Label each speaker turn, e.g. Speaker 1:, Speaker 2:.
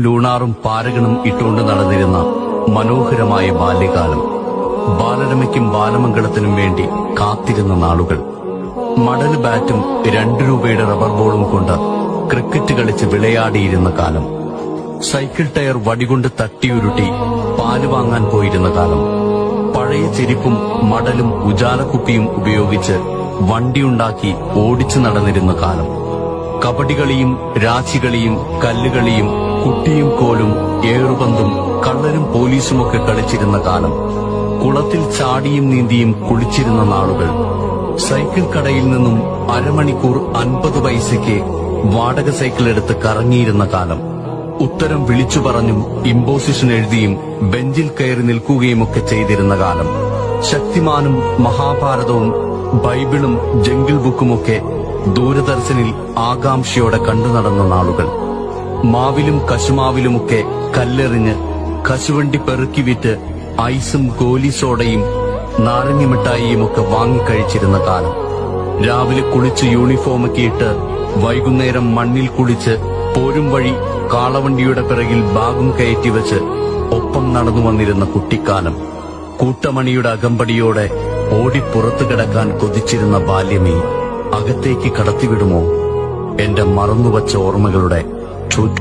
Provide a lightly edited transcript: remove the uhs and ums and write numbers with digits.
Speaker 1: ലൂണാറും പാരകണും ഇട്ടുകൊണ്ട് നടന്നിരുന്ന മനോഹരമായ ബാല്യകാലം. ബാലരമയ്ക്കും ബാലമംഗളത്തിനും വേണ്ടി കാത്തിരുന്ന നാളുകൾ. മടൽ ബാറ്റും 2 രൂപയുടെ റബ്ബർ ബോളും കൊണ്ട് ക്രിക്കറ്റ് കളിച്ച് വിളയാടിയിരുന്ന കാലം. സൈക്കിൾ ടയർ വടികൊണ്ട് തട്ടിയുരുട്ടി പാല് വാങ്ങാൻ പോയിരുന്ന കാലം. പഴയ ചെരിപ്പും മടലും ഉജാലക്കുപ്പിയും ഉപയോഗിച്ച് വണ്ടിയുണ്ടാക്കി ഓടിച്ചു നടന്നിരുന്ന കാലം. കബഡികളിയും രാശികളിയും കല്ലുകളിയും കുട്ടിയും കോലും ഏറുപന്തും കള്ളനും പോലീസുമൊക്കെ കളിച്ചിരുന്ന കാലം. കുളത്തിൽ ചാടിയും നീന്തിയും കുളിച്ചിരുന്ന നാളുകൾ. സൈക്കിൾ കടയിൽ നിന്നും അരമണിക്കൂർ 50 പൈസയ്ക്ക് വാടക സൈക്കിൾ എടുത്ത് കറങ്ങിയിരുന്ന കാലം. ഉത്തരം വിളിച്ചു പറഞ്ഞും ഇമ്പോസിഷൻ എഴുതിയും ബെഞ്ചിൽ കയറി നിൽക്കുകയുമൊക്കെ ചെയ്തിരുന്ന കാലം. ശക്തിമാനും മഹാഭാരതവും ബൈബിളും ജംഗിൾ ബുക്കുമൊക്കെ ദൂരദർശനിൽ ആകാംക്ഷയോടെ കണ്ടു നടന്ന നാളുകൾ. മാവിലും കശുമാവിലുമൊക്കെ കല്ലെറിഞ്ഞ് കശുവണ്ടി പെറുക്കി വിറ്റ് ഐസും ഗോലി സോഡയും നാരങ്ങമിഠായിയുമൊക്കെ വാങ്ങിക്കഴിച്ചിരുന്ന കാലം. രാവിലെ കുളിച്ച് യൂണിഫോമൊക്കെ ഇട്ട് വൈകുന്നേരം മണ്ണിൽ കുളിച്ച് പോരും വഴി കാളവണ്ടിയുടെ പിറകിൽ ബാഗും കയറ്റിവെച്ച് ഒപ്പം നടന്നു വന്നിരുന്ന കുട്ടിക്കാലം. കൂട്ടമണിയുടെ അകമ്പടിയോടെ ഓടിപ്പുറത്തു കിടക്കാൻ കൊതിച്ചിരുന്ന ബാല്യമേ, അകത്തേക്ക് കടത്തിവിടുമോ എന്റെ മറന്നുവച്ച ഓർമ്മകളുടെ ചുറ്റും.